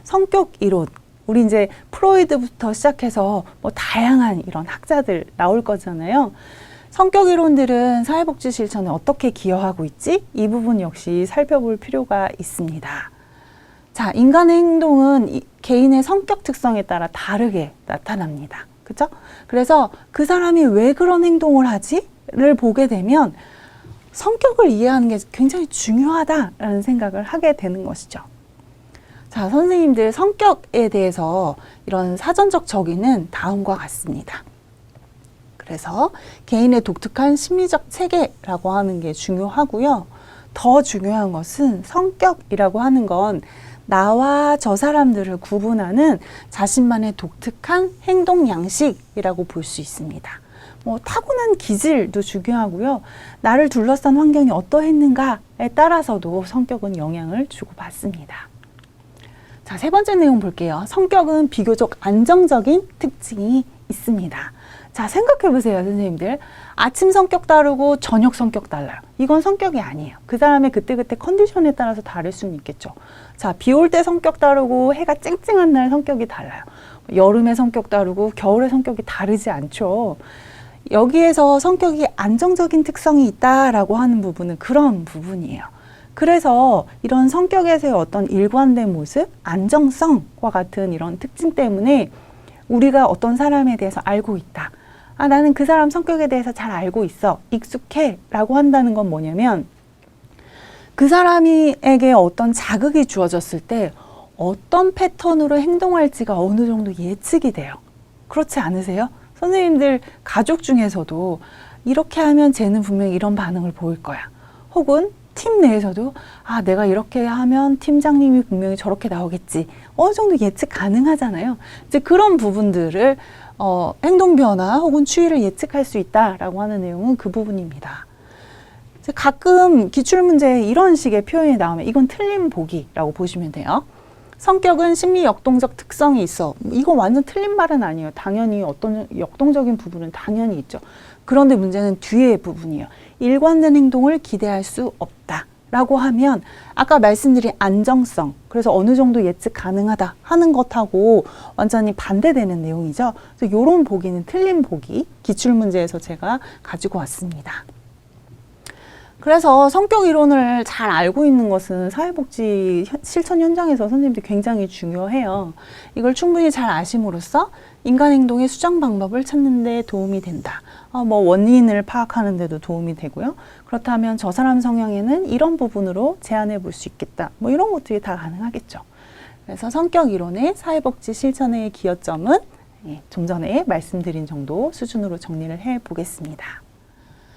성격 이론, 우리 이제 프로이드부터 시작해서 뭐 다양한 이런 학자들 나올 거잖아요. 성격 이론들은 사회복지 실천에 어떻게 기여하고 있지? 이 부분 역시 살펴볼 필요가 있습니다. 자, 인간의 행동은 개인의 성격 특성에 따라 다르게 나타납니다. 그죠? 그래서 그 사람이 왜 그런 행동을 하지?를 보게 되면 성격을 이해하는 게 굉장히 중요하다라는 생각을 하게 되는 것이죠. 자, 선생님들 성격에 대해서 이런 사전적 정의는 다음과 같습니다. 그래서 개인의 독특한 심리적 체계라고 하는 게 중요하고요. 더 중요한 것은 성격이라고 하는 건 나와 저 사람들을 구분하는 자신만의 독특한 행동 양식이라고 볼 수 있습니다. 뭐 타고난 기질도 중요하고요. 나를 둘러싼 환경이 어떠했는가에 따라서도 성격은 영향을 주고받습니다. 자, 세 번째 내용 볼게요. 성격은 비교적 안정적인 특징이 있습니다. 자, 생각해 보세요, 선생님들. 아침 성격 다르고 저녁 성격 달라요. 이건 성격이 아니에요. 그 사람의 그때그때 컨디션에 따라서 다를 수는 있겠죠. 자, 비 올 때 성격 다르고 해가 쨍쨍한 날 성격이 달라요. 여름의 성격 다르고 겨울의 성격이 다르지 않죠. 여기에서 성격이 안정적인 특성이 있다라고 하는 부분은 그런 부분이에요. 그래서 이런 성격에서의 어떤 일관된 모습, 안정성과 같은 이런 특징 때문에 우리가 어떤 사람에 대해서 알고 있다. 아, 나는 그 사람 성격에 대해서 잘 알고 있어. 익숙해. 라고 한다는 건 뭐냐면 그 사람에게 어떤 자극이 주어졌을 때 어떤 패턴으로 행동할지가 어느 정도 예측이 돼요. 그렇지 않으세요? 선생님들 가족 중에서도 이렇게 하면 쟤는 분명히 이런 반응을 보일 거야. 혹은 팀 내에서도 아, 내가 이렇게 하면 팀장님이 분명히 저렇게 나오겠지. 어느 정도 예측 가능하잖아요. 이제 그런 부분들을 행동 변화 혹은 추이를 예측할 수 있다라고 하는 내용은 그 부분입니다. 가끔 기출문제에 이런 식의 표현이 나오면 이건 틀린 보기라고 보시면 돼요. 성격은 심리 역동적 특성이 있어. 이거 완전 틀린 말은 아니에요. 당연히 어떤 역동적인 부분은 당연히 있죠. 그런데 문제는 뒤의 부분이에요. 일관된 행동을 기대할 수 없다 라고 하면 아까 말씀드린 안정성, 그래서 어느 정도 예측 가능하다 하는 것하고 완전히 반대되는 내용이죠. 그래서 이런 보기는 틀린 보기, 기출문제에서 제가 가지고 왔습니다. 그래서 성격 이론을 잘 알고 있는 것은 사회복지 실천 현장에서 선생님들이 굉장히 중요해요. 이걸 충분히 잘 아심으로써 인간 행동의 수정 방법을 찾는 데 도움이 된다. 뭐 원인을 파악하는 데도 도움이 되고요. 그렇다면 저 사람 성향에는 이런 부분으로 제안해 볼 수 있겠다. 뭐 이런 것들이 다 가능하겠죠. 그래서 성격 이론의 사회복지 실천의 기여점은 좀 전에 말씀드린 정도 수준으로 정리를 해 보겠습니다.